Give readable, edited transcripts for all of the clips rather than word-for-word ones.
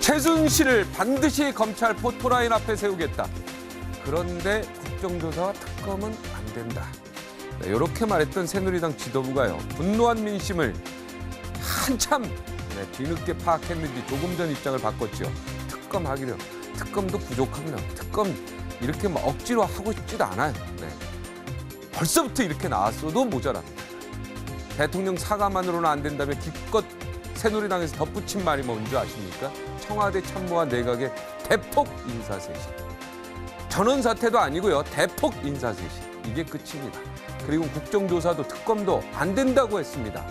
최순실을 반드시 검찰 포토라인 앞에 세우겠다. 그런데 국정조사와 특검은 안 된다. 네, 이렇게 말했던 새누리당 지도부가요. 분노한 민심을 한참 뒤늦게 파악했는지 조금 전 입장을 바꿨죠. 특검하기로. 특검도 부족합니다. 특검 이렇게 막 억지로 하고 싶지도 않아요. 네. 벌써부터 이렇게 나왔어도 모자랍니다. 대통령 사과만으로는 안 된다며 기껏 새누리당에서 덧붙인 말이 뭔지 아십니까? 청와대 참모와 내각의 대폭 인사쇄신. 전원 사퇴도 아니고요. 대폭 인사쇄신. 이게 끝입니다. 그리고 국정조사도 특검도 안 된다고 했습니다.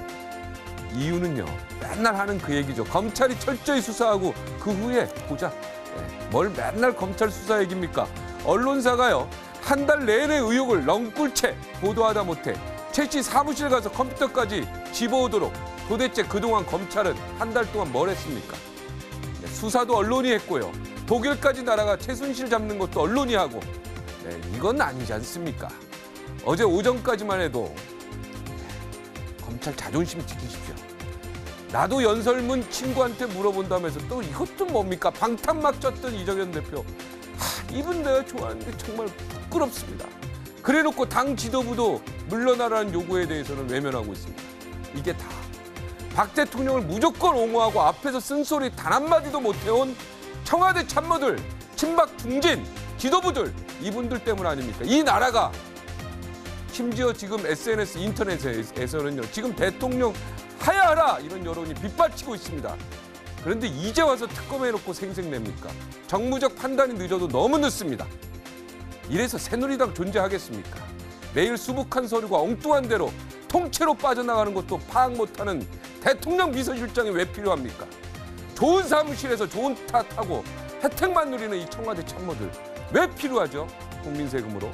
이유는요. 맨날 하는 그 얘기죠. 검찰이 철저히 수사하고 그 후에 보자. 네. 뭘 맨날 검찰 수사 얘기입니까? 언론사가요. 한 달 내내 의혹을 넝굴채 보도하다 못해 최 씨 사무실 가서 컴퓨터까지 집어오도록 도대체 그동안 검찰은 한 달 동안 뭘 했습니까? 네, 수사도 언론이 했고요. 독일까지 날아가 최순실 잡는 것도 언론이 하고. 네, 이건 아니지 않습니까? 어제 오전까지만 해도 검찰 자존심 지키십시오. 나도 연설문 친구한테 물어본다면서 또 이것도 뭡니까? 방탄 막 쪘던 이정현 대표. 이분 내가 좋아하는데 정말 부끄럽습니다. 그래놓고 당 지도부도 물러나라는 요구에 대해서는 외면하고 있습니다. 이게 다 박 대통령을 무조건 옹호하고 앞에서 쓴소리 단 한마디도 못해온 청와대 참모들, 친박 중진, 지도부들 이분들 때문 아닙니까? 이 나라가 심지어 지금 SNS, 인터넷에서는요. 지금 대통령 하야하라 이런 여론이 빗발치고 있습니다. 그런데 이제 와서 특검해놓고 생색냅니까? 정무적 판단이 늦어도 너무 늦습니다. 이래서 새누리당 존재하겠습니까? 매일 수북한 서류가 엉뚱한 대로 통째로 빠져나가는 것도 파악 못하는 대통령 비서실장이 왜 필요합니까? 좋은 사무실에서 좋은 탓하고 혜택만 누리는 이 청와대 참모들 왜 필요하죠? 국민 세금으로.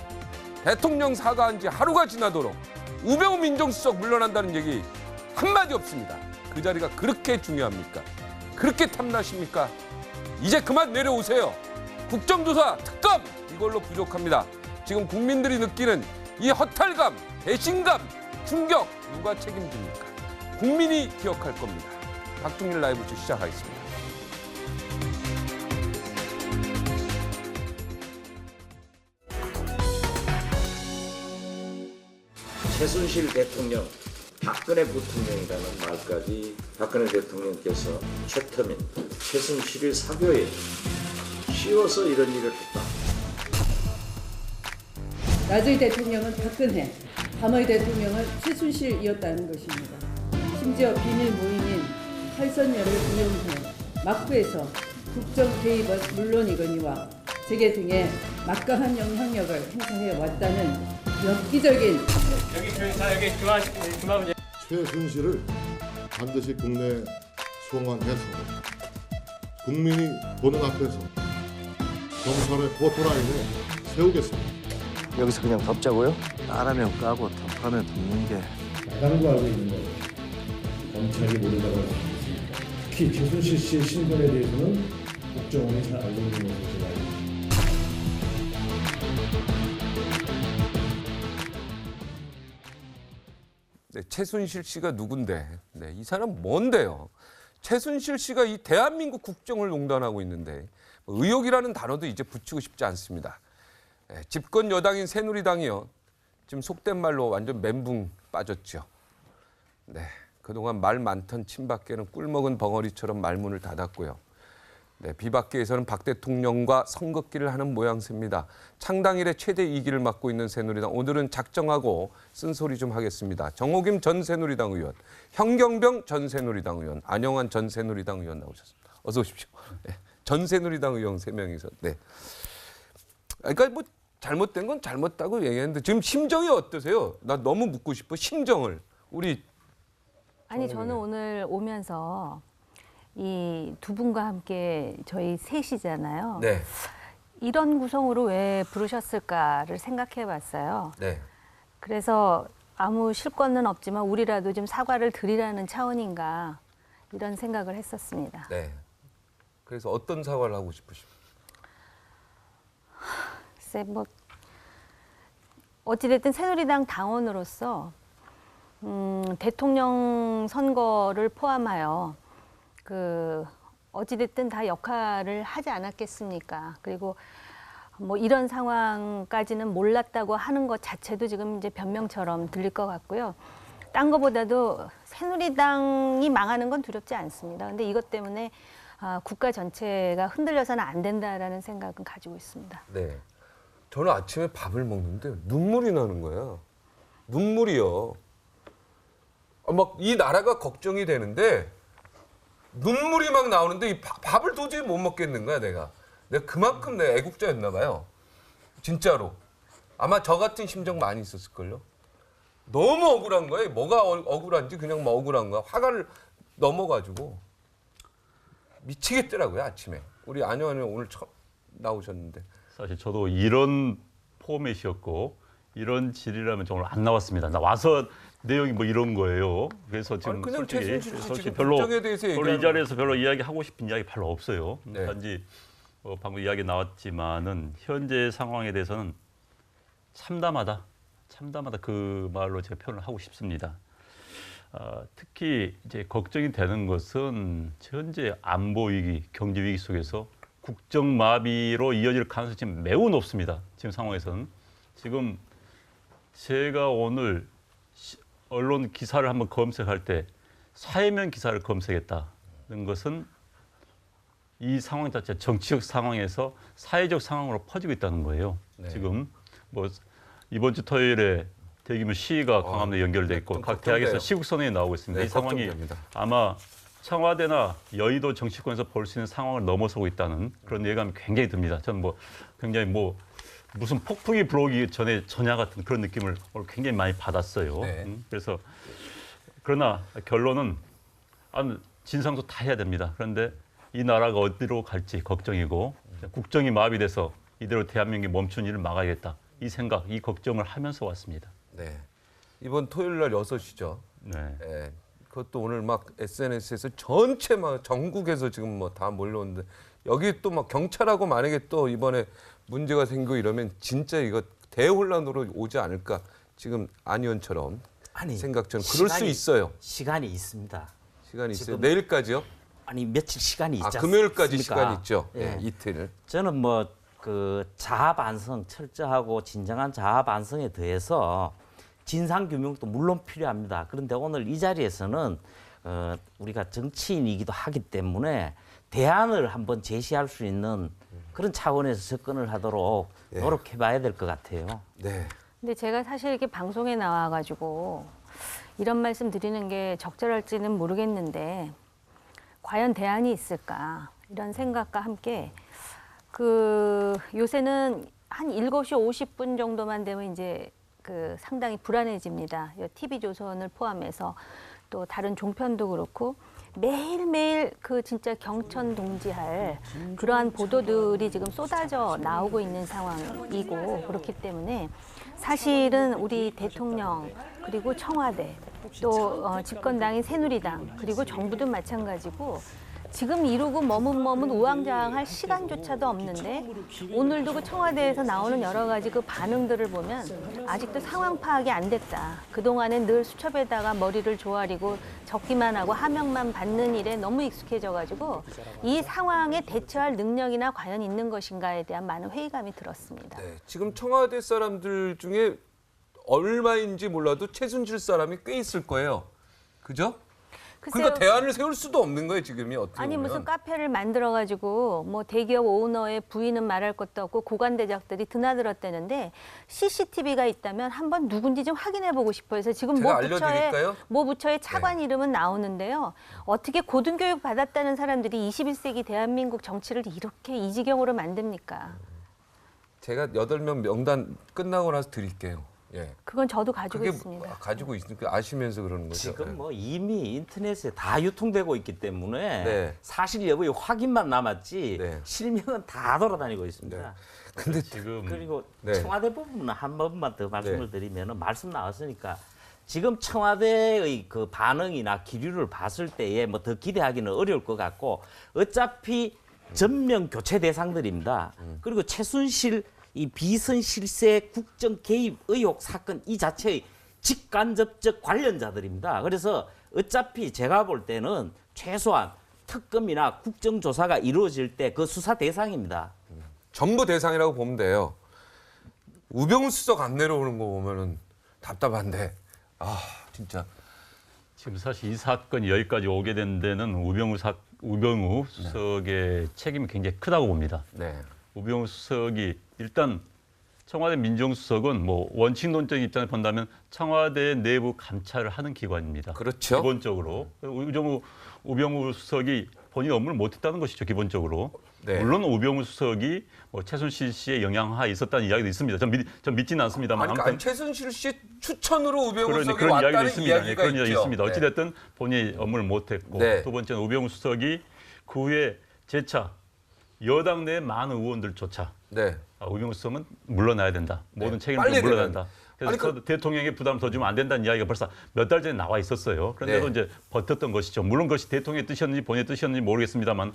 대통령 사과한 지 하루가 지나도록 우병우 민정수석 물러난다는 얘기 한마디 없습니다. 그 자리가 그렇게 중요합니까? 그렇게 탐나십니까? 이제 그만 내려오세요. 국정조사, 특검 이걸로 부족합니다. 지금 국민들이 느끼는 이 허탈감, 배신감, 충격 누가 책임집니까? 국민이 기억할 겁니다. 박종일 라이브쇼 시작하겠습니다. 최순실 대통령, 박근혜 부통령이라는 말까지 박근혜 대통령께서 최터민, 최순실을 사교에 씌워서 이런 일을 했다. 낮의 대통령은 박근혜, 밤의 대통령은 최순실이었다는 것입니다. 심지어 비밀 모임인 팔선녀를 이용해 막부에서 국정 개입은 물론이거니와 재계 등에 막강한 영향력을 행사해 왔다는 엽기적인 최순실을 반드시 국내에 송환해서 국민이 보는 앞에서 검찰의 포토라인에 세우겠습니다. 여기서 그냥 덮자고요? 까라면 까고 덮하면 덮는 게 야당도 알고 있는 거예요. 검찰이 모른다고 할 수 있습니다. 특히 최순실 씨의 신변에 대해서는 국정원이 잘 알고 있는 것으로 제가 알고 있습니다. 네, 최순실 씨가 누군데? 네, 이 사람 뭔데요? 최순실 씨가 이 대한민국 국정을 농단하고 있는데 의혹이라는 단어도 이제 붙이고 싶지 않습니다. 네, 집권 여당인 새누리당이요. 지금 속된 말로 완전 멘붕 빠졌죠. 네, 그동안 말 많던 친박계는 꿀먹은 벙어리처럼 말문을 닫았고요. 네, 비박계에서는 박 대통령과 선긋기를 하는 모양새입니다. 창당 이래 최대 2기를 맡고 있는 새누리당. 오늘은 작정하고 쓴소리 좀 하겠습니다. 정호김 전 새누리당 의원, 현경병 전 새누리당 의원, 안영환 전 새누리당 의원 나오셨습니다. 어서 오십시오. 네, 전 새누리당 의원 3명이서. 네. 그러니까 뭐 잘못된 건 잘못다고 얘기했는데 지금 심정이 어떠세요? 나 너무 묻고 싶어. 심정을. 우리 아니 저는 오늘 오면서 이 두 분과 함께 저희 셋이잖아요. 네. 이런 구성으로 왜 부르셨을까를 생각해 봤어요. 네. 그래서 아무 실권은 없지만 우리라도 좀 사과를 드리라는 차원인가 이런 생각을 했었습니다. 네. 그래서 어떤 사과를 하고 싶으십니까? 글쎄 뭐 어찌됐든 새누리당 당원으로서 대통령 선거를 포함하여 그 어찌됐든 다 역할을 하지 않았겠습니까? 그리고 뭐 이런 상황까지는 몰랐다고 하는 것 자체도 지금 이제 변명처럼 들릴 것 같고요. 딴 거보다도 새누리당이 망하는 건 두렵지 않습니다. 근데 이것 때문에 국가 전체가 흔들려서는 안 된다라는 생각은 가지고 있습니다. 네. 저는 아침에 밥을 먹는데 눈물이 나는 거야. 눈물이요. 막 이 나라가 걱정이 되는데 눈물이 막 나오는데 이 밥을 도저히 못 먹겠는 거야, 내가 그만큼 내가 애국자였나 봐요. 진짜로. 아마 저 같은 심정 많이 있었을걸요. 너무 억울한 거예요. 뭐가 억울한지 그냥 뭐 억울한 거야. 화가 넘어가지고 미치겠더라고요, 아침에. 우리 안효원 의원 오늘 처음 나오셨는데. 사실 저도 이런 포맷이었고 이런 질이라면 정말 안 나왔습니다. 나 와서 내용이 뭐 이런 거예요. 그래서 지금 아니, 그냥 최순실 씨 지금 별로 국정에 대해서 이 얘기하는 자리에서 별로 이야기하고 싶은 이야기 별로 없어요. 네. 단지 방금 이야기 나왔지만은 현재 상황에 대해서는 참담하다 그 말로 제가 표현을 하고 싶습니다. 특히 이제 걱정이 되는 것은 현재 안보 위기, 경제 위기 속에서 국정 마비로 이어질 가능성이 지금 매우 높습니다. 지금 상황에서는 지금 제가 오늘 언론 기사를 한번 검색할 때 사회면 기사를 검색했다는 것은 이 상황 자체 정치적 상황에서 사회적 상황으로 퍼지고 있다는 거예요. 네. 지금 뭐 이번 주 토요일에 대규모 시위가 광화문에 연결돼 있고 좀 각 대학에서 걱정돼요. 시국 선언이 나오고 있습니다. 네, 이 상황이 걱정됩니다. 아마 청와대나 여의도 정치권에서 볼 수 있는 상황을 넘어서고 있다는 그런 예감이 굉장히 듭니다. 저는 뭐 굉장히 무슨 폭풍이 불어오기 전에 전야 같은 그런 느낌을 오늘 굉장히 많이 받았어요. 네. 그래서 그러나 결론은 진상도 다 해야 됩니다. 그런데 이 나라가 어디로 갈지 걱정이고 국정이 마비돼서 이대로 대한민국이 멈춘 일을 막아야겠다. 이 생각, 이 걱정을 하면서 왔습니다. 네. 이번 토요일 날 6시죠. 네. 예. 그것도 오늘 막 SNS에서 전체 막 전국에서 지금 뭐 다 몰려오는데 여기 또 막 경찰하고 만약에 또 이번에 문제가 생기고 이러면 진짜 이거 대혼란으로 오지 않을까. 지금 안 의원처럼 생각처럼 그럴 수 있어요. 시간이 있습니다. 시간이 있어요. 지금 내일까지요? 아니 며칠 시간이 있지 않습니까? 금요일까지 시간이 있죠. 예. 예, 이틀. 저는 뭐 그 자아 반성, 철저하고 진정한 자아 반성에 더해서 진상 규명도 물론 필요합니다. 그런데 오늘 이 자리에서는 우리가 정치인이기도 하기 때문에 대안을 한번 제시할 수 있는 그런 차원에서 접근을 하도록 노력해봐야 될 것 같아요. 네. 근데 제가 사실 이렇게 방송에 나와가지고 이런 말씀 드리는 게 적절할지는 모르겠는데 과연 대안이 있을까 이런 생각과 함께 요새는 한 7시 50분 정도만 되면 이제 상당히 불안해집니다. TV조선을 포함해서 또 다른 종편도 그렇고 매일매일 진짜 경천동지할 그러한 보도들이 지금 쏟아져 나오고 있는 상황이고 그렇기 때문에 사실은 우리 대통령 그리고 청와대 또 집권당인 새누리당 그리고 정부도 마찬가지고 지금 이루고 머뭇머뭇 우왕좌왕할 시간조차도 없는데 오늘도 그 청와대에서 나오는 여러 가지 그 반응들을 보면 아직도 상황 파악이 안 됐다. 그동안엔 늘 수첩에다가 머리를 조아리고 적기만 하고 하명만 받는 일에 너무 익숙해져가지고 이 상황에 대처할 능력이나 과연 있는 것인가에 대한 많은 회의감이 들었습니다. 네. 지금 청와대 사람들 중에 얼마인지 몰라도 최순실 사람이 꽤 있을 거예요. 그죠? 그러니까 대안을 세울 수도 없는 거예요, 지금이 어떻게 아니 보면. 무슨 카페를 만들어가지고 뭐 대기업 오너의 부인은 말할 것도 없고 고관대작들이 드나들었다는데 CCTV가 있다면 한번 누군지 좀 확인해보고 싶어요. 그래서 지금 제가 알려드릴까요? 모 부처의 차관 이름은 나오는데요. 어떻게 고등교육 받았다는 사람들이 21세기 대한민국 정치를 이렇게 이 지경으로 만듭니까? 제가 8명 명단 끝나고 나서 드릴게요. 예. 그건 저도 가지고 그게 있습니다. 가지고 있으니까 아시면서 그러는 거죠. 지금 뭐 이미 인터넷에 다 유통되고 있기 때문에 네. 사실 여부의 확인만 남았지 네. 실명은 다 돌아다니고 있습니다. 네. 근데 지금 그리고 네. 청와대 부분은 한 번만 더 말씀을 드리면 말씀 나왔으니까 지금 청와대의 그 반응이나 기류를 봤을 때에 뭐 더 기대하기는 어려울 것 같고 어차피 전면 교체 대상들입니다. 그리고 최순실 이 비선 실세 국정 개입 의혹 사건 이 자체의 직간접적 관련자들입니다. 그래서 어차피 제가 볼 때는 최소한 특검이나 국정조사가 이루어질 때 그 수사 대상입니다. 전부 대상이라고 보면 돼요. 우병우 수석 안 내려오는 거 보면은 답답한데, 아 진짜. 지금 사실 이 사건이 여기까지 오게 된 데는 우병우 수석의 책임이 굉장히 크다고 봅니다. 네. 우병우 수석이 일단 청와대 민정수석은 뭐 원칙론적인 입장을 본다면 청와대 내부 감찰을 하는 기관입니다. 그렇죠. 기본적으로 우병우 수석이 본인 업무를 못했다는 것이죠. 기본적으로. 네. 물론 우병우 수석이 뭐 최순실 씨의 영향하에 있었다는 이야기도 있습니다. 전 믿지는 않습니다만 아니, 아무튼 최순실 씨 추천으로 우병우 그런 수석이 이야기도 왔다는 있습니다. 이야기가 그런 이야기 있죠. 있습니다. 어찌됐든 본인이 업무를 못했고 네. 두 번째는 우병우 수석이 그 후에 재차 여당 내 많은 의원들조차 네. 우병우 수석은 물러나야 된다. 모든 책임을 빨리 물러나야 된다. 그래서 아니, 대통령에게 부담 더 주면 안 된다는 이야기가 벌써 몇 달 전에 나와 있었어요. 그런데도 네. 이제 버텼던 것이죠. 물론 그것이 대통령의 뜻이었는지 본인의 뜻이었는지 모르겠습니다만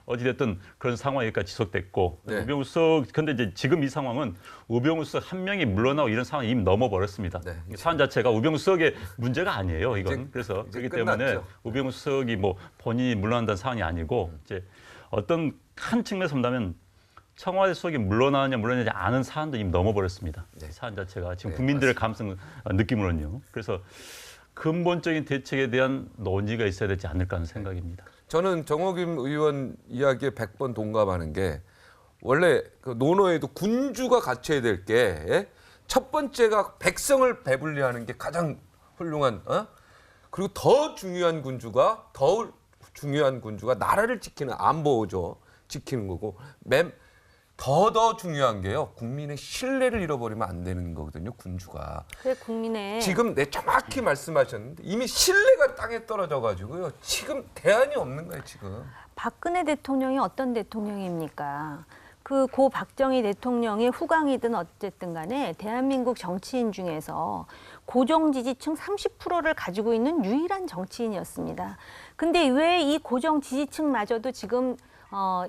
어찌됐든 그런 상황이 여기까지 지속됐고 네. 우병우 수석 근데 이제 지금 이 상황은 우병우 수석 한 명이 물러나고 이런 상황이 이미 넘어버렸습니다. 네. 사안 자체가 우병우 수석의 문제가 아니에요. 이건 이제- 그래서 이제 그렇기 끝났죠. 때문에 우병우 수석이 뭐 본인이 물러난다는 상황이 아니고 이제 어떤 한 측면에서 본다면 청와대 수석이 물러나느냐 않은 사안도 이미 넘어버렸습니다. 사안 자체가 지금 국민들의 감성 느낌으로는요. 그래서 근본적인 대책에 대한 논의가 있어야 되지 않을까 하는 생각입니다. 저는 정호김 의원 이야기에 100번 동감하는 게 원래 그 논어에도 군주가 갖춰야 될 게 첫 번째가 백성을 배불리하는 게 가장 훌륭한 그리고 더 중요한 군주가 나라를 지키는 안보죠. 지키는 거고 더 중요한 게요. 국민의 신뢰를 잃어버리면 안 되는 거거든요. 군주가. 그래 국민의 지금 정확히 말씀하셨는데 이미 신뢰가 땅에 떨어져 가지고요. 지금 대안이 없는 거예요. 지금. 박근혜 대통령이 어떤 대통령입니까? 고 박정희 대통령의 후광이든 어쨌든 간에 대한민국 정치인 중에서 고정 지지층 30%를 가지고 있는 유일한 정치인이었습니다. 근데 왜 이 고정 지지층마저도 지금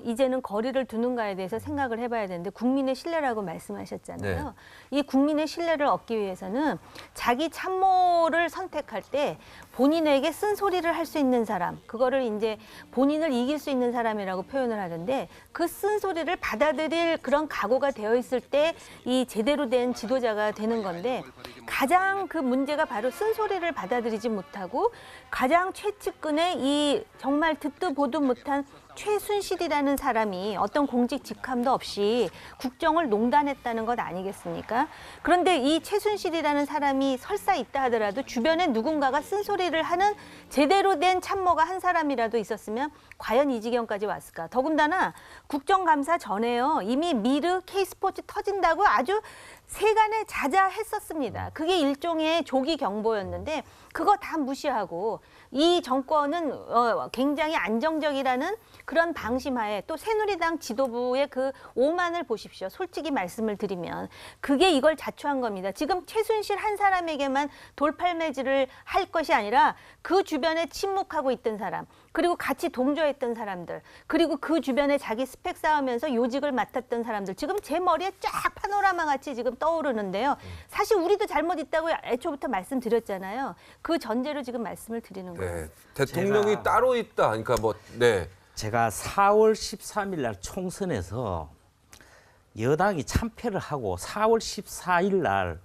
이제는 거리를 두는가에 대해서 생각을 해봐야 되는데 국민의 신뢰라고 말씀하셨잖아요. 네. 이 국민의 신뢰를 얻기 위해서는 자기 참모를 선택할 때 본인에게 쓴소리를 할 수 있는 사람, 그거를 이제 본인을 이길 수 있는 사람이라고 표현을 하는데 그 쓴소리를 받아들일 그런 각오가 되어 있을 때 이 제대로 된 지도자가 되는 건데 가장 그 문제가 바로 쓴소리를 받아들이지 못하고 가장 최측근의 이 정말 듣도 보도 못한 최순실이라는 사람이 어떤 공직 직함도 없이 국정을 농단했다는 것 아니겠습니까? 그런데 이 최순실이라는 사람이 설사 있다 하더라도 주변에 누군가가 쓴소리를 하는 제대로 된 참모가 한 사람이라도 있었으면 과연 이 지경까지 왔을까? 더군다나 국정감사 전에요. 이미 미르, K스포츠 터진다고 아주 세간에 자자했었습니다. 그게 일종의 조기 경보였는데 그거 다 무시하고 이 정권은 굉장히 안정적이라는 그런 방심하에 또 새누리당 지도부의 그 오만을 보십시오. 솔직히 말씀을 드리면 그게 이걸 자초한 겁니다. 지금 최순실 한 사람에게만 돌팔매질을 할 것이 아니라 그 주변에 침묵하고 있던 사람, 그리고 같이 동조했던 사람들, 그리고 그 주변에 자기 스펙 쌓으면서 요직을 맡았던 사람들, 지금 제 머리에 쫙 파노라마 같이 지금 떠오르는데요. 사실 우리도 잘못 있다고 애초부터 말씀드렸잖아요. 그 전제로 지금 말씀을 드리는 거예요. 네. 대통령이 따로 있다. 그러니까 제가 4월 13일 날 총선에서 여당이 참패를 하고 4월 14일 날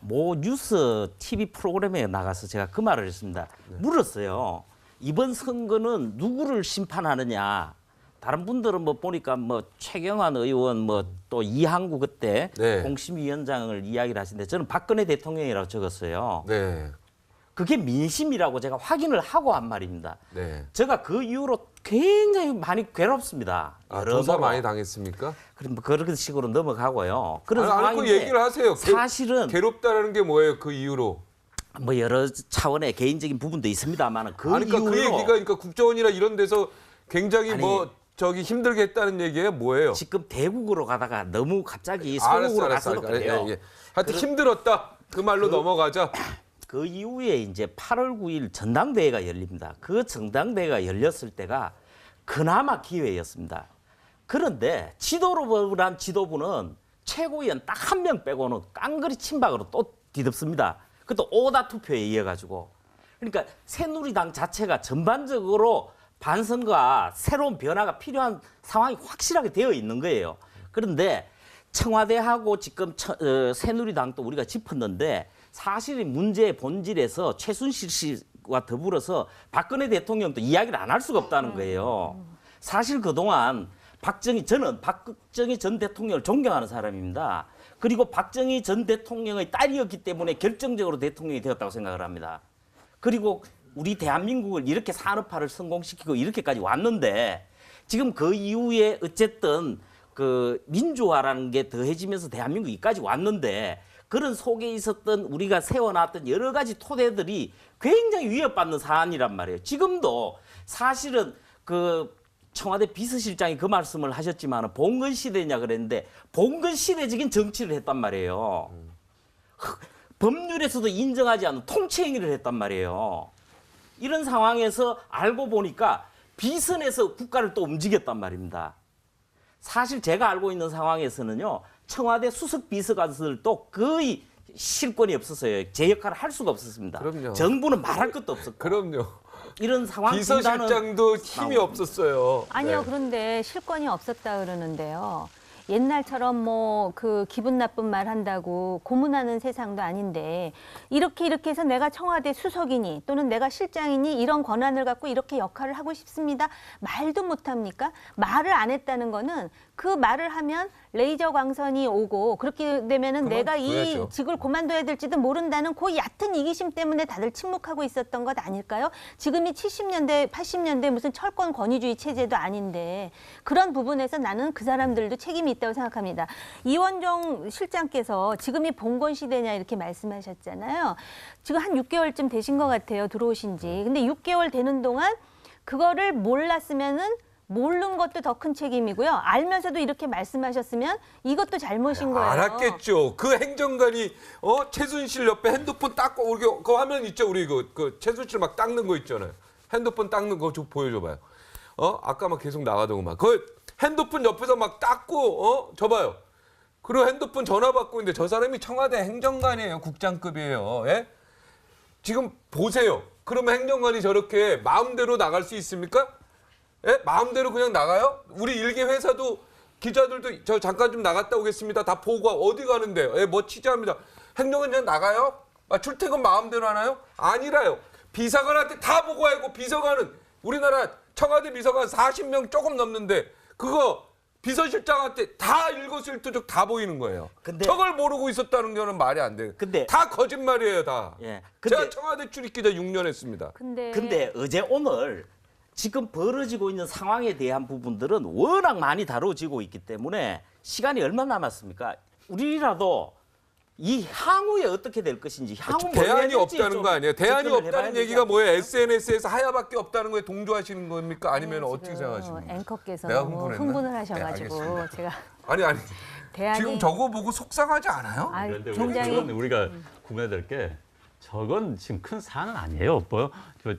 모 뉴스 TV 프로그램에 나가서 제가 그 말을 했습니다. 물었어요. 이번 선거는 누구를 심판하느냐. 다른 분들은 뭐 보니까 뭐 최경환 의원 뭐 또 이항구 그때 네. 공심위원장을 이야기를 하시는데 저는 박근혜 대통령이라고 적었어요. 네. 그게 민심이라고 제가 확인을 하고 한 말입니다. 네. 제가 그 이후로 굉장히 많이 괴롭습니다. 조사 많이 당했습니까? 그럼 그런 식으로 넘어가고요. 그런 그 상황인데 얘기를 하세요. 사실은 괴롭다라는 게 뭐예요? 그 이후로. 뭐 여러 차원의 개인적인 부분도 있습니다만 그 그러니까 이후로 그 얘기가 그러니까 국정원이나 이런 데서 굉장히 아니, 힘들게 했다는 얘기예요? 뭐예요? 지금 대국으로 가다가 너무 갑자기 서국으로 가서도 그래요. 하여튼 힘들었다. 그 말로 넘어가자. 그 이후에 이제 8월 9일 전당대회가 열립니다. 그 전당대회가 열렸을 때가 그나마 기회였습니다. 그런데 지도부란 지도부는 최고위원 딱 한 명 빼고는 깡그리 친박으로 또 뒤덮습니다. 그것도 오다 투표에 이어가지고. 그러니까 새누리당 자체가 전반적으로 반성과 새로운 변화가 필요한 상황이 확실하게 되어 있는 거예요. 그런데 청와대하고 지금 새누리당도 우리가 짚었는데 사실 문제의 본질에서 최순실 씨와 더불어서 박근혜 대통령도 이야기를 안 할 수가 없다는 거예요. 사실 그동안 저는 박정희 전 대통령을 존경하는 사람입니다. 그리고 박정희 전 대통령의 딸이었기 때문에 결정적으로 대통령이 되었다고 생각을 합니다. 그리고 우리 대한민국을 이렇게 산업화를 성공시키고 이렇게까지 왔는데 지금 그 이후에 어쨌든 그 민주화라는 게 더해지면서 대한민국이 여기까지 왔는데 그런 속에 있었던 우리가 세워놨던 여러 가지 토대들이 굉장히 위협받는 사안이란 말이에요. 지금도 사실은 그 청와대 비서실장이 그 말씀을 하셨지만 봉건 시대냐 그랬는데 봉건 시대적인 정치를 했단 말이에요. 법률에서도 인정하지 않는 통치 행위를 했단 말이에요. 이런 상황에서 알고 보니까 비선에서 국가를 또 움직였단 말입니다. 사실 제가 알고 있는 상황에서는요. 청와대 수석 비서관들도 거의 실권이 없었어요. 제 역할을 할 수가 없었습니다. 그럼요. 정부는 말할 것도 없었고. 그럼요. 이런 상황 비서실장도 힘이 없었어요. 아니요, 네. 그런데 실권이 없었다 그러는데요. 옛날처럼 뭐 그 기분 나쁜 말 한다고 고문하는 세상도 아닌데 이렇게 해서 내가 청와대 수석이니 또는 내가 실장이니 이런 권한을 갖고 이렇게 역할을 하고 싶습니다. 말도 못합니까? 말을 안 했다는 거는 그 말을 하면 레이저 광선이 오고 그렇게 되면은 내가 이 그만둬야죠. 직을 그만둬야 될지도 모른다는 그 얕은 이기심 때문에 다들 침묵하고 있었던 것 아닐까요? 지금이 70년대, 80년대 무슨 철권 권위주의 체제도 아닌데 그런 부분에서 나는 그 사람들도 책임이 있다고 생각합니다. 이원종 실장께서 지금이 봉건 시대냐 이렇게 말씀하셨잖아요. 지금 한 6개월쯤 되신 것 같아요. 들어오신 지. 근데 6개월 되는 동안 그거를 몰랐으면은 모르는 것도 더 큰 책임이고요. 알면서도 이렇게 말씀하셨으면 이것도 잘못인 거예요. 알았겠죠. 그 행정관이 최순실 옆에 핸드폰 닦고 우리 그 화면 있죠. 우리 그 최순실 막 닦는 거 있잖아요. 핸드폰 닦는 거 좀 보여줘봐요. 아까 막 계속 나가더구만. 그 핸드폰 옆에서 막 닦고 저 봐요. 그리고 핸드폰 전화 받고 있는데 저 사람이 청와대 행정관이에요. 국장급이에요. 예? 지금 보세요. 그러면 행정관이 저렇게 마음대로 나갈 수 있습니까? 예? 마음대로 그냥 나가요? 우리 일개 회사도 기자들도 저 잠깐 좀 나갔다 오겠습니다. 다 보고 어디 가는데요? 예, 뭐 취재합니다. 행정관 그냥 나가요? 출퇴근 마음대로 하나요? 아니라요. 비서관한테 다 보고하고 비서관은 우리나라 청와대 비서관 40명 조금 넘는데 그거 비서실장한테 다 일거수일투족 다 보이는 거예요. 근데- 저걸 모르고 있었다는 거는 말이 안 돼요. 근데- 다 거짓말이에요, 다. 예. 제가 청와대 출입기자 6년 했습니다. 근데 어제 오늘 지금 벌어지고 있는 상황에 대한 부분들은 워낙 많이 다뤄지고 있기 때문에 시간이 얼마 남았습니까? 우리라도 이 향후에 어떻게 될 것인지 향후 뭘 해야 대안이 될지 없다는 좀 거 아니에요? 대안이 접근을 해봐야 없다는 되지 얘기가 뭐예요? 않겠습니까? SNS에서 하야밖에 없다는 거에 동조하시는 겁니까? 아니면 어떻게 지금 생각하십니까? 앵커께서 내가 너무 흥분했나? 흥분을 네, 하셔가지고 알겠습니다. 제가 아니 대안이 지금 저거 보고 속상하지 않아요? 그런데 굉장히 그건 우리가 구분해야 될 게 저건 지금 큰 사안은 아니에요.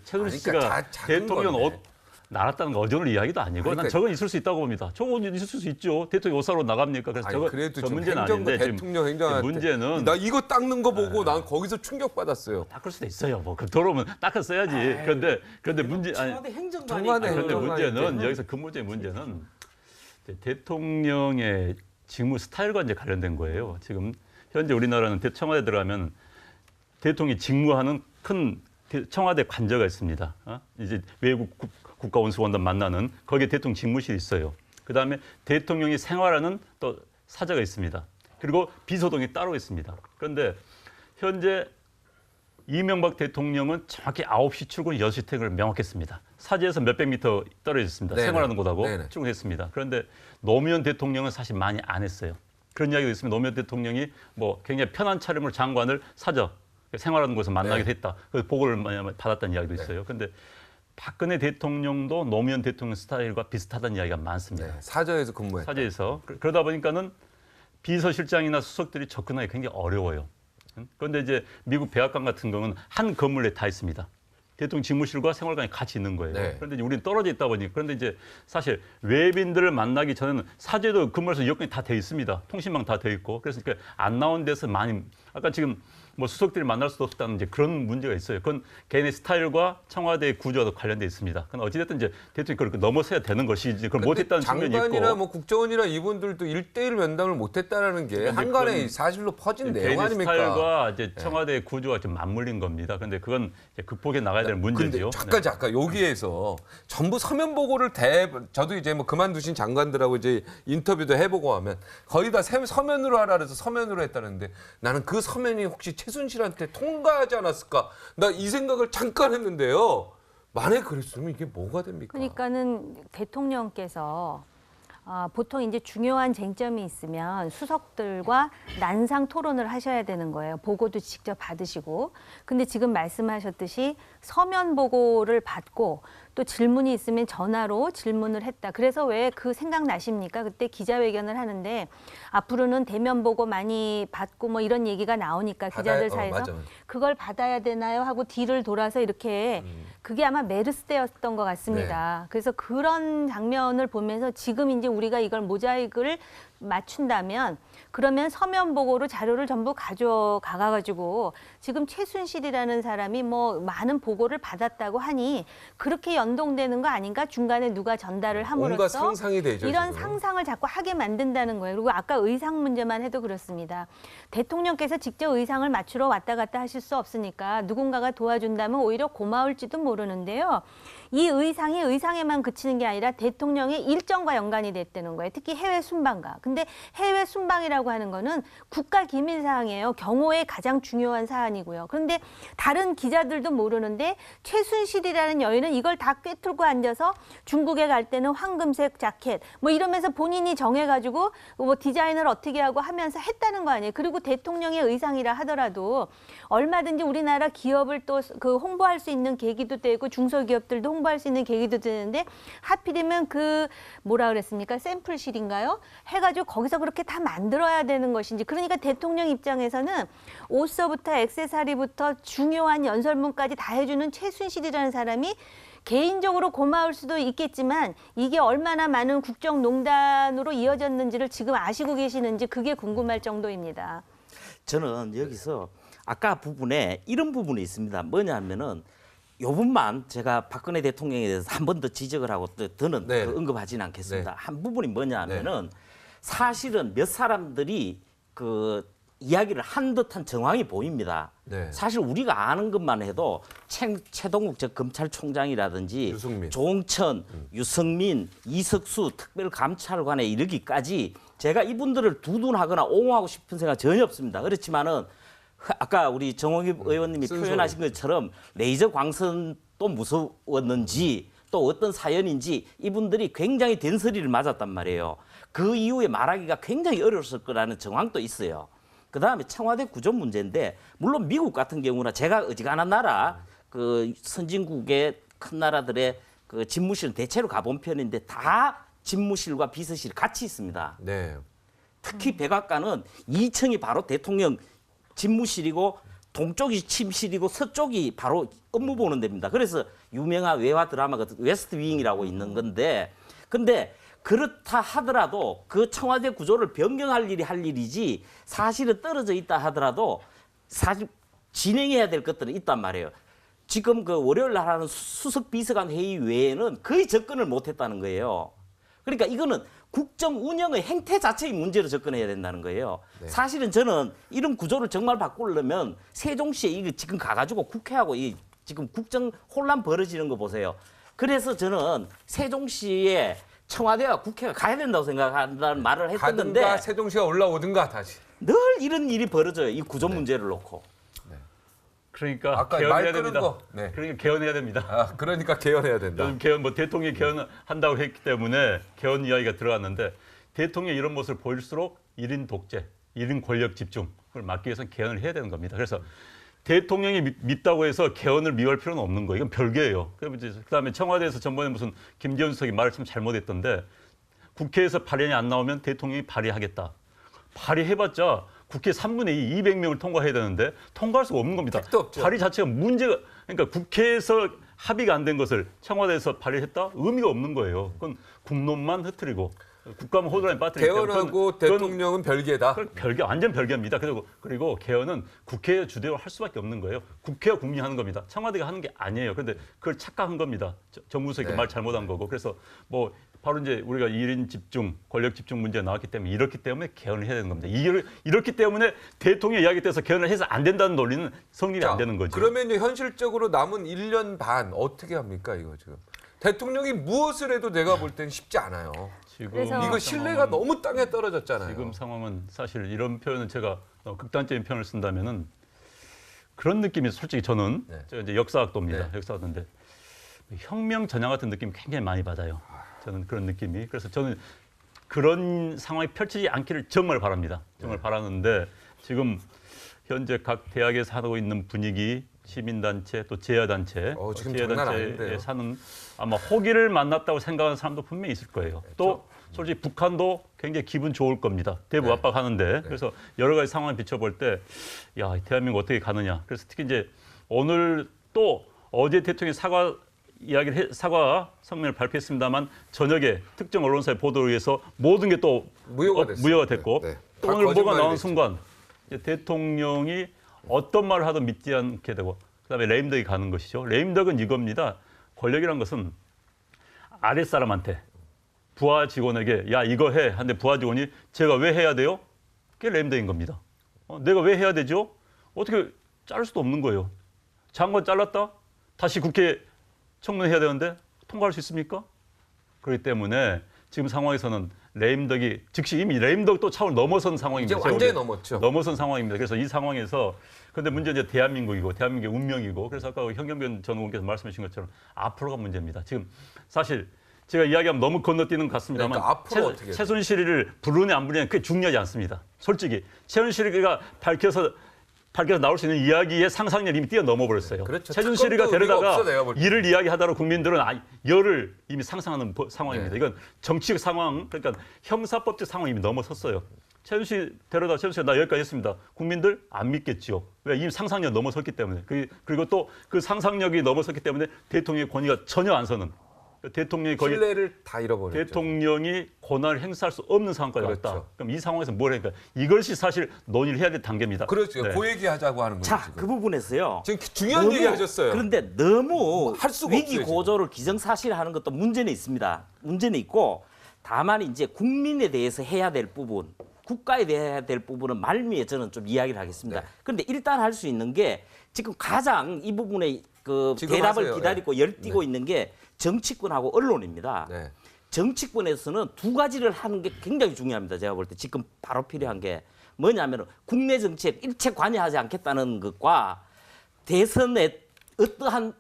최순실 씨가 그러니까 작은 대통령 건데. 날았다는 거 어전을 이야기도 아니고 난 그러니까- 저건 있을 수 있다고 봅니다. 저건 있을 수 있죠. 대통령 옷사로 나갑니까? 그래서 아니, 저거 그래도 저 좀 문제는 행정부 아닌데 지금 대통령 행정한테 문제는 나 이거 닦는 거 보고 난 거기서 충격받았어요. 닦을 수도 있어요. 뭐 들어오면 닦았어야지. 그런데 문제 아니 청와대 행정관이 청와대 그런데 행정관이 문제는 이제- 여기서 그 문제는 이제 대통령의 직무 스타일과 이제 관련된 거예요. 지금 현재 우리나라는 청와대 들어가면 대통령이 직무하는 큰 청와대 관저가 있습니다. 이제 외국 국가원수원단 만나는 거기에 대통령 직무실이 있어요. 그다음에 대통령이 생활하는 또 사저가 있습니다. 그리고 비서동이 따로 있습니다. 그런데 현재 이명박 대통령은 정확히 9시 출근, 6시 퇴근을 명확했습니다. 사지에서 몇백 미터 떨어져 있습니다. 네네. 생활하는 곳하고 네네. 출근했습니다. 그런데 노무현 대통령은 사실 많이 안 했어요. 그런 이야기가 있습니다. 노무현 대통령이 뭐 굉장히 편한 차림으로 장관을 사저, 생활하는 곳에서 만나기도 했다. 그 보고를 받았다는 이야기도 있어요. 그런데 박근혜 대통령도 노무현 대통령 스타일과 비슷하다는 이야기가 많습니다. 네, 사저에서 근무했다. 사제에서 그러다 보니까는 비서실장이나 수석들이 접근하기 굉장히 어려워요. 그런데 이제 미국 백악관 같은 경우는 한 건물에 다 있습니다. 대통령 직무실과 생활관이 같이 있는 거예요. 네. 그런데 이제 우리는 떨어져 있다 보니 그런데 이제 사실 외빈들을 만나기 전에는 사제도 근무해서 여건이 다 돼 있습니다. 통신망 다 돼 있고 그래서 안 나온 데서 많이 아까 지금 뭐 수석들이 만날 수도 없다는 이제 그런 문제가 있어요. 그건 개인의 스타일과 청와대의 구조와 관련돼 있습니다. 그건 어찌됐든 이제 대통령이 그걸 넘어서야 되는 것이지 그걸 못했다는 측면이 있고. 장관이나 뭐 국정원이나 이분들도 1대1 면담을 못했다는 게 한간에 사실로 퍼진 내용 개인의 아닙니까? 스타일과 이제 청와대의 구조가 좀 맞물린 겁니다. 그런데 그건 이제 극복해 나가야 될 문제죠. 근데 잠깐 여기에서 전부 서면 보고를 저도 이제 뭐 그만두신 장관들하고 이제 인터뷰도 해보고 하면 거의 다 서면으로 하라 그래서 서면으로 했다는데 나는 그 서면이 혹시 최순실한테 통과하지 않았을까? 나 이 생각을 잠깐 했는데요. 만약에 그랬으면 이게 뭐가 됩니까? 그러니까는 대통령께서 보통 이제 중요한 쟁점이 있으면 수석들과 난상 토론을 하셔야 되는 거예요. 보고도 직접 받으시고. 근데 지금 말씀하셨듯이 서면 보고를 받고 또 질문이 있으면 전화로 질문을 했다. 그래서 왜 그 생각나십니까? 그때 기자회견을 하는데 앞으로는 대면 보고 많이 받고 뭐 이런 얘기가 나오니까 기자들 사이에서 맞아. 그걸 받아야 되나요? 하고 뒤를 돌아서 이렇게 그게 아마 메르스 때였던 것 같습니다. 그래서 그런 장면을 보면서 지금 이제 우리가 이걸 모자이크를 맞춘다면 그러면 서면 보고로 자료를 전부 가져가가지고 지금 최순실이라는 사람이 뭐 많은 보고를 받았다고 하니 그렇게 연동되는 거 아닌가? 중간에 누가 전달을 함으로써 뭔가 상상이 되죠. 이런 지금. 상상을 자꾸 하게 만든다는 거예요. 그리고 아까 의상 문제만 해도 그렇습니다. 대통령께서 직접 의상을 맞추러 왔다 갔다 하실 수 없으니까 누군가가 도와준다면 오히려 고마울지도 모르는데요. 이 의상이 의상에만 그치는 게 아니라 대통령의 일정과 연관이 됐다는 거예요. 특히 해외 순방과. 근데 해외 순방이라고 하는 거는 국가 기밀 사항이에요. 경호의 가장 중요한 사안이고요. 그런데 다른 기자들도 모르는데 최순실이라는 여인은 이걸 다 꿰뚫고 앉아서 중국에 갈 때는 황금색 자켓 뭐 이러면서 본인이 정해가지고 뭐 디자인을 어떻게 하고 하면서 했다는 거 아니에요. 그리고 대통령의 의상이라 하더라도 얼마든지 우리나라 기업을 또 그 홍보할 수 있는 계기도 되고 중소기업들도 홍보할 수 있는 계기도 되는데 하필이면 그 뭐라 그랬습니까? 샘플실인가요? 해가지고 거기서 그렇게 다 만들어야 되는 것인지. 그러니까 대통령 입장에서는 옷서부터 액세서리부터 중요한 연설문까지 다 해주는 최순실이라는 사람이 개인적으로 고마울 수도 있겠지만 이게 얼마나 많은 국정농단으로 이어졌는지를 지금 아시고 계시는지 그게 궁금할 정도입니다. 저는 여기서 아까 부분에 이런 부분이 있습니다. 뭐냐면은 요분만 제가 박근혜 대통령에 대해서 한 번 더 지적을 하고 더는 네. 언급하지는 않겠습니다. 네. 한 부분이 뭐냐면은 사실은 몇 사람들이 그 이야기를 한 듯한 정황이 보입니다. 네. 사실 우리가 아는 것만 해도 최동욱 전 검찰총장이라든지 유승민. 조응천, 유승민, 이석수 특별감찰관에 이르기까지 제가 이분들을 두둔하거나 옹호하고 싶은 생각 전혀 없습니다. 그렇지만은 아까 우리 정홍희 의원님이 쓴소리. 표현하신 것처럼 레이저 광선도 무서웠는지 또 어떤 사연인지 이분들이 굉장히 된소리를 맞았단 말이에요. 그 이후에 말하기가 굉장히 어려웠을 거라는 정황도 있어요. 그다음에 청와대 구조 문제인데 물론 미국 같은 경우나 제가 어지간한 나라 그 선진국의 큰 나라들의 그 집무실은 대체로 가본 편인데 다 집무실과 비서실이 같이 있습니다. 네. 특히 백악관은 2층이 바로 대통령 집무실이고 동쪽이 침실이고 서쪽이 바로 업무 보는 데입니다. 그래서 유명한 외화 드라마가 웨스트 윙이라고 있는 건데 근데 그렇다 하더라도 그 청와대 구조를 변경할 일이 할 일이지 사실은 떨어져 있다 하더라도 사실 진행해야 될 것들은 있단 말이에요. 지금 그 월요일 날 하는 수석 비서관 회의 외에는 거의 접근을 못했다는 거예요. 그러니까 이거는 국정 운영의 행태 자체의 문제로 접근해야 된다는 거예요. 네. 사실은 저는 이런 구조를 정말 바꾸려면 세종시에 이거 지금 가가지고 국회하고 이 지금 국정 혼란 벌어지는 거 보세요. 그래서 저는 세종시에 청와대와 국회가 가야 된다고 생각한다는 말을 했었는데 가든가 세종시가 올라오든가 다시. 늘 이런 일이 벌어져요. 이 구조 문제를 놓고. 그러니까 아까 개헌해야 말 끄는 됩니다. 거. 네. 그러니까 개헌해야 됩니다. 아, 그러니까 개헌해야 된다. 요즘 개헌 뭐 대통령 개헌한다고 했기 때문에 개헌 이야기가 들어갔는데 대통령이 이런 모습을 보일수록 1인 독재, 1인 권력 집중을 막기 위해서는 개헌을 해야 되는 겁니다. 그래서 대통령이 밉다고 해서 개헌을 미워할 필요는 없는 거예요. 이건 별개예요. 그다음에 청와대에서 전번에 무슨 김재원 수석이 말을 참 잘못했던데 국회에서 발의안이 안 나오면 대통령이 발의하겠다. 발의해봤자 국회 3분의 2, 200명을 통과해야 되는데 통과할 수가 없는 겁니다. 택도 없죠. 발의 자체가 문제가 그러니까 국회에서 합의가 안 된 것을 청와대에서 발의했다? 의미가 없는 거예요. 그건 국론만 흐트리고 국가만 호도라인 빠뜨리기 때문에 개헌하고 대통령은 별개다. 별개, 완전 별개입니다. 그리고 개헌은 국회 주대로 할 수밖에 없는 거예요. 국회와 국민이 하는 겁니다. 청와대가 하는 게 아니에요. 그런데 그걸 착각한 겁니다. 정부에서 이렇게 네. 말 잘못한 거고. 그래서 뭐 바로 이제 우리가 1인 집중, 권력 집중 문제가 나왔기 때문에 이렇기 때문에 개헌을 해야 되는 겁니다. 이렇기 때문에 대통령 이야기 때서 개헌을 해서 안 된다는 논리는 성립이 안 되는 거죠. 그러면 현실적으로 남은 1년 반 어떻게 합니까, 이거 지금? 대통령이 무엇을 해도 내가 볼 땐 쉽지 않아요. 지금 그래서 이거 신뢰가 너무 땅에 떨어졌잖아요. 지금 상황은 사실 이런 표현은 제가 극단적인 표현을 쓴다면은 그런 느낌이 솔직히 저는 네. 제가 이제 역사학도입니다. 네. 역사학도인데 혁명 전야 같은 느낌 굉장히 많이 받아요. 저는 그런 느낌이. 그래서 저는 그런 상황이 펼치지 않기를 정말 바랍니다. 정말 바라는데 지금 현재 각 대학에서 하고 있는 분위기, 시민단체 또 제야단체, 지금 장난 아닌데요. 제야단체에 사는 아마 호기를 만났다고 생각하는 사람도 분명히 있을 거예요. 또 솔직히 북한도 굉장히 기분 좋을 겁니다. 대북 네. 압박하는데 그래서 여러 가지 상황을 비춰볼 때, 야 대한민국 어떻게 가느냐. 그래서 특히 이제 오늘 또 어제 대통령이 사과 성명을 발표했습니다만 저녁에 특정 언론사의 보도에 의해서 모든 게 또 무효가 됐고 네. 또 다 오늘 뭐가 거짓말이 나온 됐죠. 순간 이제 대통령이 어떤 말을 하든 믿지 않게 되고 그다음에 레임덕이 가는 것이죠. 레임덕은 이겁니다. 권력이란 것은 아랫사람한테 부하 직원에게 야 이거 해 하는데 부하 직원이 제가 왜 해야 돼요? 그게 레임덕인 겁니다. 내가 왜 해야 되죠? 어떻게 자를 수도 없는 거예요. 장관 잘랐다? 다시 국회 청문회해야 되는데 통과할 수 있습니까? 그렇기 때문에 지금 상황에서는 레임덕이 즉시 이미 레임덕도 차원을 넘어선 상황입니다. 이제 완전히 넘었죠. 넘어선 상황입니다. 그래서 이 상황에서 근데 문제는 이제 대한민국이고 대한민국의 운명이고 그래서 아까 현경변 전 의원께서 말씀해 주신 것처럼 앞으로가 문제입니다. 지금 사실 제가 이야기하면 너무 건너뛰는 것 같습니다만 그러니까 앞으로 어떻게 최순실을 부르냐 안 부르냐 그게 중요하지 않습니다. 솔직히 최순실이가 밝혀서 나올 수 있는 이야기의 상상력이 이미 뛰어넘어 버렸어요. 그렇죠. 최순실이가 특검도 의미가 데려다가 없어, 내가 볼 때. 이를 이야기하다가 국민들은 열을 이미 상상하는 상황입니다. 네. 이건 정치적 상황, 그러니까 형사법적 상황이 이미 넘어섰어요. 최순실 데려다 최순실 나 여기까지 했습니다. 국민들 안 믿겠지요. 왜? 이미 상상력 넘어섰기 때문에. 그리고 또 그 상상력이 넘어섰기 때문에 대통령의 권위가 전혀 안 서는. 대통령이 거의 신뢰를 다 잃어버렸죠. 대통령이 권한을 행사할 수 없는 상황까지 그렇죠. 왔다. 그럼 이 상황에서 뭘 하니까 이것이 사실 논의를 해야 될 단계입니다. 그렇죠. 네. 그 얘기 하자고 하는 거예요. 자, 지금. 그 부분에서요. 지금 중요한 얘기 하셨어요. 그런데 너무 할 수가 위기 없어요, 고조를 기정사실화하는 것도 문제는 있습니다. 문제는 있고 다만 이제 국민에 대해서 해야 될 부분, 국가에 대해야 될 부분은 말미에 저는 좀 이야기를 하겠습니다. 네. 그런데 일단 할 수 있는 게 지금 가장 이 부분에 그 지금 대답을 하세요. 기다리고 네. 열띠고 있는 게 정치권하고 언론입니다. 네. 정치권에서는 두 가지를 하는 게 굉장히 중요합니다. 제가 볼 때 지금 바로 필요한 게 뭐냐면 국내 정치에 일체 관여하지 않겠다는 것과 대선에 어떠한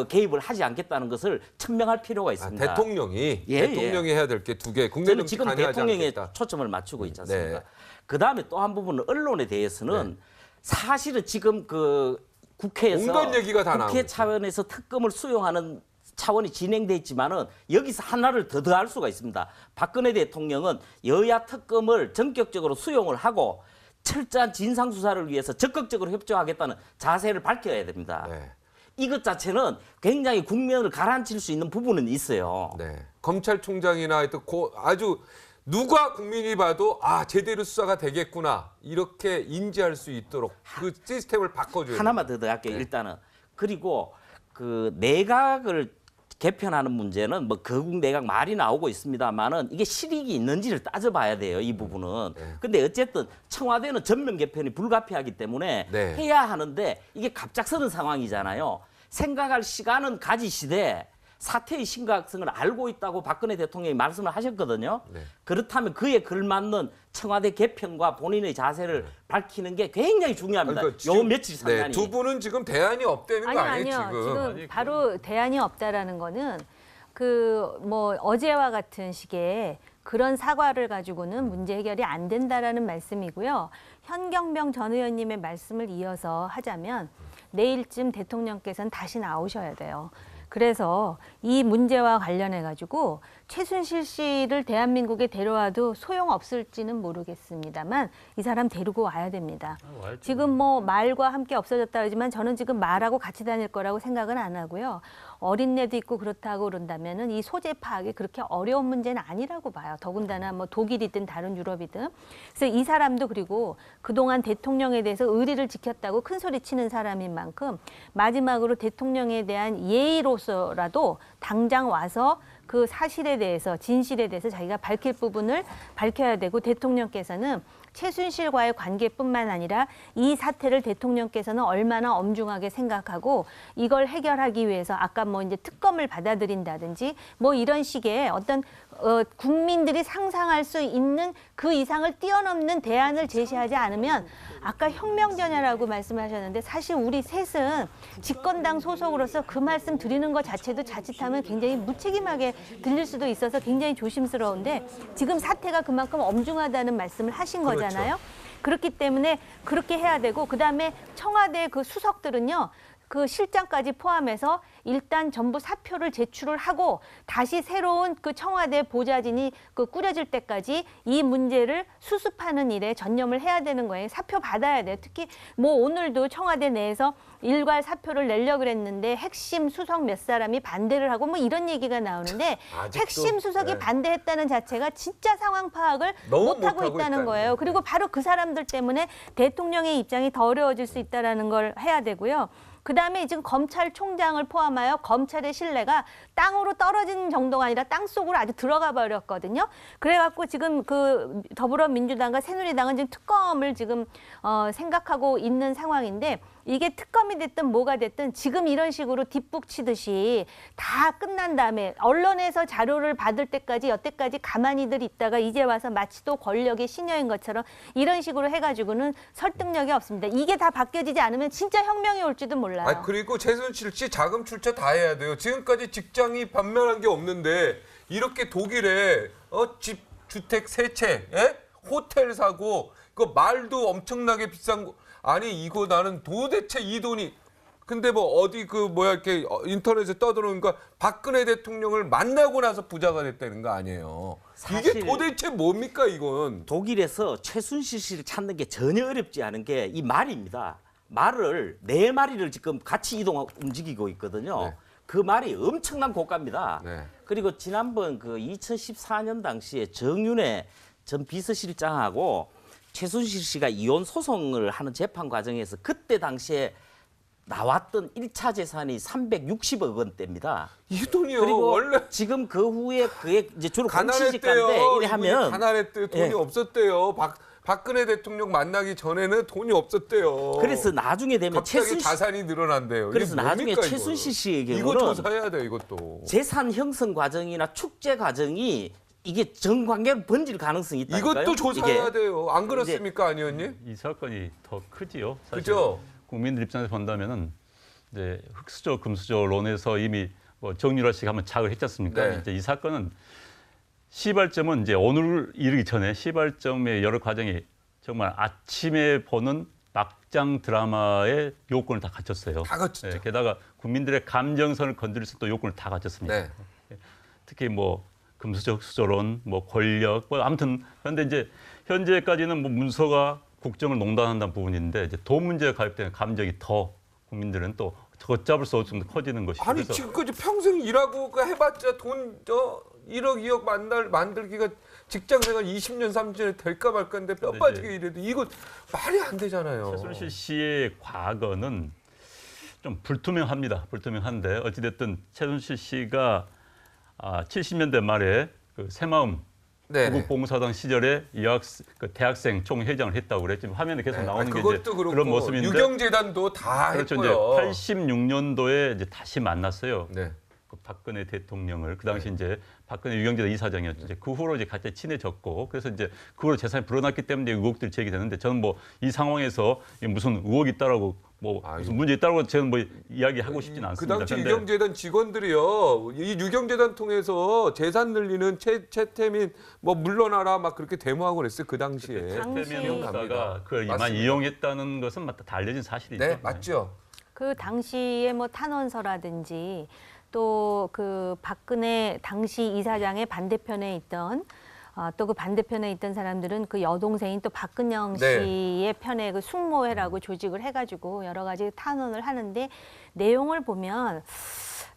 개입을 하지 않겠다는 것을 천명할 필요가 있습니다. 대통령이 예, 대통령이 해야 될 게 두 개. 국내 저는 정치 지금 관여하지 대통령에 않겠다. 초점을 맞추고 있지 않습니까? 네. 그다음에 또 한 부분은 언론에 대해서는 사실은 지금 그 국회에서 온갖 얘기가 다 나오고 국회 있어요. 차원에서 특검을 수용하는 차원이 진행돼 있지만은 여기서 하나를 더 더할 수가 있습니다. 박근혜 대통령은 여야 특검을 전격적으로 수용을 하고 철저한 진상 수사를 위해서 적극적으로 협조하겠다는 자세를 밝혀야 됩니다. 네. 이것 자체는 굉장히 국면을 가라앉힐 수 있는 부분은 있어요. 네. 검찰총장이나 하여튼 아주 누가 국민이 봐도 제대로 수사가 되겠구나 이렇게 인지할 수 있도록 그 시스템을 바꿔줘야 하나만 더 할게요. 네. 일단은 그리고 그 내각을 개편하는 문제는 뭐 거국 내각 말이 나오고 있습니다만은 이게 실익이 있는지를 따져봐야 돼요. 이 부분은. 근데 어쨌든 청와대는 전면 개편이 불가피하기 때문에 네. 해야 하는데 이게 갑작스러운 상황이잖아요. 생각할 시간은 가지시되 사태의 심각성을 알고 있다고 박근혜 대통령이 말씀을 하셨거든요. 네. 그렇다면 그에 걸맞는 청와대 개편과 본인의 자세를 밝히는 게 굉장히 중요합니다. 그러니까 요 며칠 상간이. 두 분은 지금 대안이 없다는 거 아니에요, 아니요. 지금? 지금 바로 대안이 없다라는 거는 그 뭐 어제와 같은 식의 그런 사과를 가지고는 문제 해결이 안 된다라는 말씀이고요. 현경병 전 의원님의 말씀을 이어서 하자면 내일쯤 대통령께서는 다시 나오셔야 돼요. 그래서 이 문제와 관련해 가지고 최순실 씨를 대한민국에 데려와도 소용없을지는 모르겠습니다만 이 사람 데리고 와야 됩니다. 지금 뭐 말과 함께 없어졌다 하지만 저는 지금 말하고 같이 다닐 거라고 생각은 안 하고요. 어린애도 있고 그렇다고 그런다면은 이 소재 파악이 그렇게 어려운 문제는 아니라고 봐요. 더군다나 뭐 독일이든 다른 유럽이든. 그래서 이 사람도 그리고 그동안 대통령에 대해서 의리를 지켰다고 큰 소리 치는 사람인 만큼 마지막으로 대통령에 대한 예의로서라도 당장 와서 그 사실에 대해서 진실에 대해서 자기가 밝힐 부분을 밝혀야 되고 대통령께서는 최순실과의 관계뿐만 아니라 이 사태를 대통령께서는 얼마나 엄중하게 생각하고 이걸 해결하기 위해서 아까 뭐 이제 특검을 받아들인다든지 뭐 이런 식의 어떤 국민들이 상상할 수 있는 그 이상을 뛰어넘는 대안을 제시하지 않으면 아까 혁명전야라고 말씀하셨는데 사실 우리 셋은 집권당 소속으로서 그 말씀 드리는 것 자체도 자칫하면 굉장히 무책임하게 들릴 수도 있어서 굉장히 조심스러운데 지금 사태가 그만큼 엄중하다는 말씀을 하신 거잖아요. 그렇기 때문에 그렇게 해야 되고 그다음에 청와대 그 수석들은요. 그 실장까지 포함해서 일단 전부 사표를 제출을 하고 다시 새로운 그 청와대 보좌진이 그 꾸려질 때까지 이 문제를 수습하는 일에 전념을 해야 되는 거예요. 사표 받아야 돼요. 특히 뭐 오늘도 청와대 내에서 일괄 사표를 내려고 그랬는데 핵심 수석 몇 사람이 반대를 하고 뭐 이런 얘기가 나오는데 핵심 수석이 반대했다는 자체가 진짜 상황 파악을 못하고 있다는 거예요. 그리고 바로 그 사람들 때문에 대통령의 입장이 더 어려워질 수 있다는 걸 해야 되고요. 그다음에 지금 검찰총장을 포함하여 검찰의 신뢰가 땅으로 떨어진 정도가 아니라 땅속으로 아주 들어가 버렸거든요. 그래갖고 지금 그 더불어민주당과 새누리당은 지금 특검을 지금 생각하고 있는 상황인데 이게 특검이 됐든 뭐가 됐든 지금 이런 식으로 뒷북 치듯이 다 끝난 다음에 언론에서 자료를 받을 때까지 여태까지 가만히들 있다가 이제 와서 마치 또 권력의 시녀인 것처럼 이런 식으로 해가지고는 설득력이 없습니다. 이게 다 바뀌어지지 않으면 진짜 혁명이 올지도 몰라요. 아 그리고 최순실 씨 자금 출처 다 해야 돼요. 지금까지 직장이 반면한 게 없는데 이렇게 독일에 집 주택 세 채, 예? 호텔 사고 그 말도 엄청나게 비싼 거 아니 이거 나는 도대체 이 돈이 근데 뭐 어디 그 뭐야 이렇게 인터넷에 떠들어오니까 박근혜 대통령을 만나고 나서 부자가 됐다는 거 아니에요. 이게 도대체 뭡니까 이건? 독일에서 최순실 씨를 찾는 게 전혀 어렵지 않은 게 이 말입니다. 말을 네 마리를 지금 같이 움직이고 있거든요. 네. 그 말이 엄청난 고가입니다. 네. 그리고 지난번 그 2014년 당시에 정윤회 전 비서실장하고 최순실 씨가 이혼 소송을 하는 재판 과정에서 그때 당시에 나왔던 1차 재산이 360억 원대입니다. 이 돈이요. 그리고 원래 지금 그 후에 그게 이제 주로 가난했대요. 공시지가인데 이래 하면 가난했대요. 돈이 예. 없었대요. 박근혜 대통령 만나기 전에는 돈이 없었대요. 그래서 나중에 되면 갑자기 자산이 늘어난대요. 그래서 이게 나중에 뭡니까, 최순실 씨의 이거 경우는 조사해야 돼 이것도. 재산 형성 과정이나 축제 과정이 이게 정관계로 번질 가능성이 있다니까요. 이것도 조사해야 이게. 돼요. 안 그렇습니까, 안 의원님? 이 사건이 더 크지요. 사실 그죠? 국민들 입장에서 본다면은 이제 흑수저, 금수저론에서 이미 뭐 정유라 씨가 한번 자극을 했지 않습니까? 네. 이제 이 사건은 시발점은 이제 오늘 이르기 전에 시발점의 여러 과정이 정말 아침에 보는 막장 드라마의 요건을 다 갖췄어요. 다 갖췄죠. 네, 게다가 국민들의 감정선을 건드릴 수 있는 요건을 다 갖췄습니다. 네. 특히 뭐 금수저, 흑수저론, 뭐 권력, 뭐 아무튼 그런데 이제 현재까지는 뭐 문서가 국정을 농단한다는 부분인데 이제 돈 문제가 가입되는 감정이 더 국민들은 또 걷잡을 수 없을 정도 커지는 것이죠. 아니 지금까지 평생 일하고 그 해봤자 돈 1억 2억 만들기가 직장생활 20년 30년에 될까 말까인데 뼈 빠지게 일해도 이거 말이 안 되잖아요. 최순실 씨의 과거는 좀 불투명합니다. 불투명한데 어찌됐든 최순실 씨가 70년대 말에 그 새마음 구국봉사당 시절에 그 대학생 총회장을 했다고 그랬지만 화면에 계속 나오는 게 이제 그런 모습인데 유경재단도 다 그렇죠. 했고요. 이제 86년도에 이제 다시 만났어요. 네. 그 박근혜 대통령을 그 당시 이제 박근혜 유경재단 이사장이었죠. 이제 그 후로 이제 같이 친해졌고 그래서 이제 그걸로 재산이 불어났기 때문에 의혹들이 제기되는데 저는 뭐 이 상황에서 무슨 의혹이 있다라고 뭐 무슨 문제 있다고 저는 뭐 이야기하고 싶지는 않습니다. 그 당시 유경재단 직원들이요. 이 유경재단 통해서 재산 늘리는 최태민 뭐 물러나라 막 그렇게 데모하고 그랬어요. 그 당시에. 최태민 목사가 그걸 이만 이용했다는 것은 맞다 다 알려진 사실이죠. 네, 맞죠. 그 당시에 뭐 탄원서라든지 또 그 박근혜 당시 이사장의 반대편에 있던 또 그 반대편에 있던 사람들은 그 여동생인 또 박근영 씨의 편에 그 숙모회라고 조직을 해가지고 여러 가지 탄원을 하는데 내용을 보면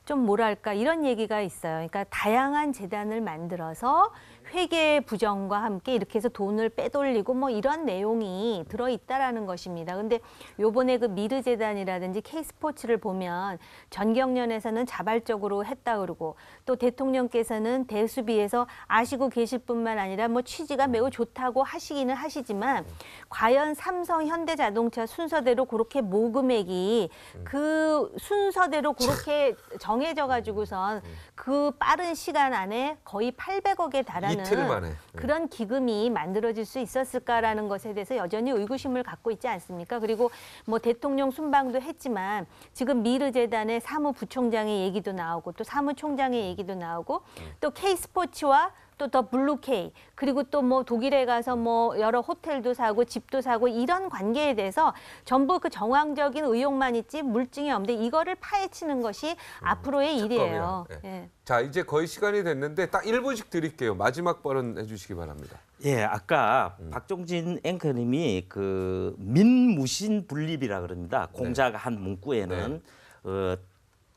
좀 뭐랄까 이런 얘기가 있어요. 그러니까 다양한 재단을 만들어서 회계 부정과 함께 이렇게 해서 돈을 빼돌리고 뭐 이런 내용이 들어있다라는 것입니다. 근데 요번에 그 미르재단이라든지 K스포츠를 보면 전경련에서는 자발적으로 했다 그러고 또 대통령께서는 대수비에서 아시고 계실 뿐만 아니라 뭐 취지가 매우 좋다고 하시기는 하시지만 과연 삼성, 현대자동차 순서대로 그렇게 모금액이 그 순서대로 그렇게 정해져 가지고선 그 빠른 시간 안에 거의 800억에 달하는 이틀 만에. 그런 기금이 만들어질 수 있었을까라는 것에 대해서 여전히 의구심을 갖고 있지 않습니까? 그리고 뭐 대통령 순방도 했지만 지금 미르재단의 사무부총장의 얘기도 나오고 또 사무총장의 얘기도 나오고 또 K스포츠와 또 더 블루케이 그리고 또 뭐 독일에 가서 뭐 여러 호텔도 사고 집도 사고 이런 관계에 대해서 전부 그 정황적인 의혹만 있지 물증이 없는데 이거를 파헤치는 것이 앞으로의 일이에요. 특검이요. 예. 예. 자, 이제 거의 시간이 됐는데 딱 1분씩 드릴게요. 마지막 발언 해주시기 바랍니다. 예, 아까 박종진 앵커님이 그 민무신 분립이라 그럽니다. 공자가 한 문구에는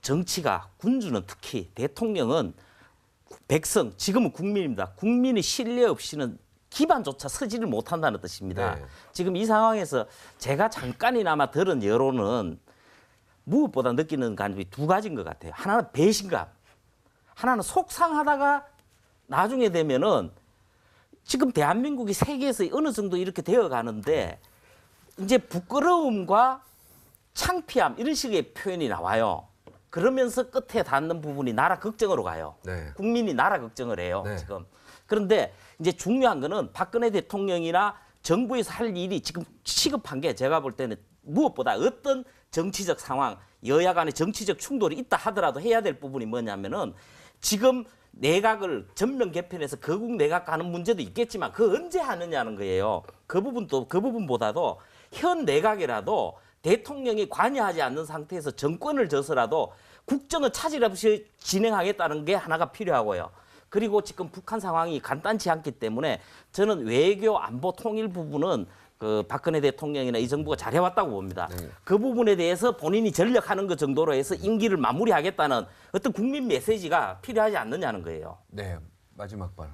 정치가 군주는 특히 대통령은 백성, 지금은 국민입니다. 국민의 신뢰 없이는 기반조차 서지를 못한다는 뜻입니다. 네. 지금 이 상황에서 제가 잠깐이나마 들은 여론은 무엇보다 느끼는 감정이 두 가지인 것 같아요. 하나는 배신감, 하나는 속상하다가 나중에 되면은 지금 대한민국이 세계에서 어느 정도 이렇게 되어 가는데 이제 부끄러움과 창피함 이런 식의 표현이 나와요. 그러면서 끝에 닿는 부분이 나라 걱정으로 가요. 네. 국민이 나라 걱정을 해요. 네. 지금. 그런데 이제 중요한 거는 박근혜 대통령이나 정부에서 할 일이 지금 시급한 게 제가 볼 때는 무엇보다 어떤 정치적 상황, 여야 간의 정치적 충돌이 있다 하더라도 해야 될 부분이 뭐냐면은 지금 내각을 전면 개편해서 거국 내각 가는 문제도 있겠지만 그 언제 하느냐는 거예요. 그 부분보다도 현 내각이라도 대통령이 관여하지 않는 상태에서 정권을 져서라도 국정을 차질 없이 진행하겠다는 게 하나가 필요하고요. 그리고 지금 북한 상황이 간단치 않기 때문에 저는 외교 안보 통일 부분은 그 박근혜 대통령이나 이 정부가 잘해왔다고 봅니다. 그 부분에 대해서 본인이 전력하는 것 정도로 해서 임기를 마무리하겠다는 어떤 국민 메시지가 필요하지 않느냐는 거예요. 네, 마지막 발언.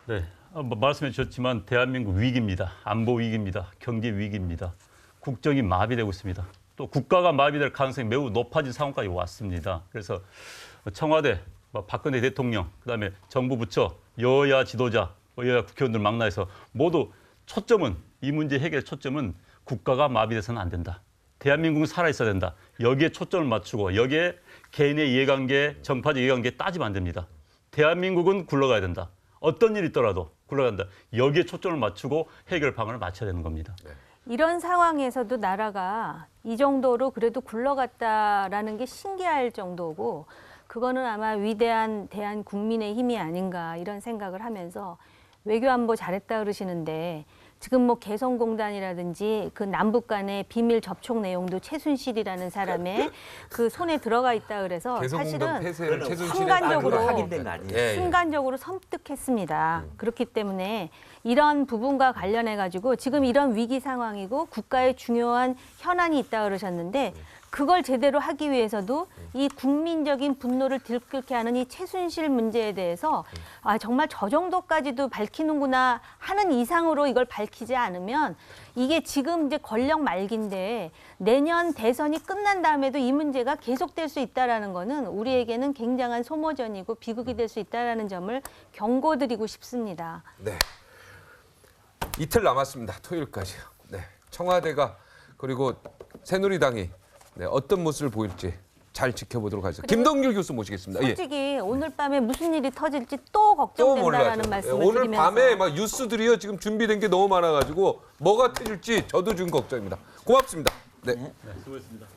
네, 말씀해 주셨지만 대한민국 위기입니다. 안보 위기입니다. 경제 위기입니다. 국정이 마비되고 있습니다. 또 국가가 마비될 가능성이 매우 높아진 상황까지 왔습니다. 그래서 청와대, 박근혜 대통령, 그다음에 정부 부처, 여야 지도자, 여야 국회의원들 망라해서 모두 초점은 이 문제 해결 초점은 국가가 마비돼서는 안 된다. 대한민국은 살아있어야 된다. 여기에 초점을 맞추고 여기에 개인의 이해관계, 정파적 이해관계 따지면 안 됩니다. 대한민국은 굴러가야 된다. 어떤 일이 있더라도 굴러간다. 여기에 초점을 맞추고 해결 방안을 맞춰야 되는 겁니다. 네. 이런 상황에서도 나라가 이 정도로 그래도 굴러갔다라는 게 신기할 정도고 그거는 아마 위대한 대한 국민의 힘이 아닌가 이런 생각을 하면서 외교안보 잘했다 그러시는데 지금 뭐 개성공단이라든지 그 남북 간의 비밀 접촉 내용도 최순실이라는 사람의 그 손에 들어가 있다 그래서 개성공단 사실은 폐쇄를 최순실의 순간적으로 딸로 확인된 거 아니에요? 예, 예. 순간적으로 섬뜩했습니다. 그렇기 때문에 이런 부분과 관련해 가지고 지금 이런 위기 상황이고 국가의 중요한 현안이 있다 그러셨는데 그걸 제대로 하기 위해서도 이 국민적인 분노를 들끓게 하는 이 최순실 문제에 대해서 아 정말 저 정도까지도 밝히는구나 하는 이상으로 이걸 밝히지 않으면 이게 지금 이제 권력 말기인데 내년 대선이 끝난 다음에도 이 문제가 계속될 수 있다라는 거는 우리에게는 굉장한 소모전이고 비극이 될 수 있다라는 점을 경고드리고 싶습니다. 네. 이틀 남았습니다. 토요일까지요. 네. 청와대가 그리고 새누리당이 네, 어떤 모습을 보일지 잘 지켜보도록 하겠습니다. 김동길 교수 모시겠습니다. 솔직히 오늘 밤에 무슨 일이 터질지 또 또 걱정된다라는 몰라죠. 말씀을 오늘 드리면서 밤에 막 뉴스들이요 지금 준비된 게 너무 많아가지고 뭐가 터질지 저도 지금 걱정입니다. 고맙습니다. 네. 수고했습니다.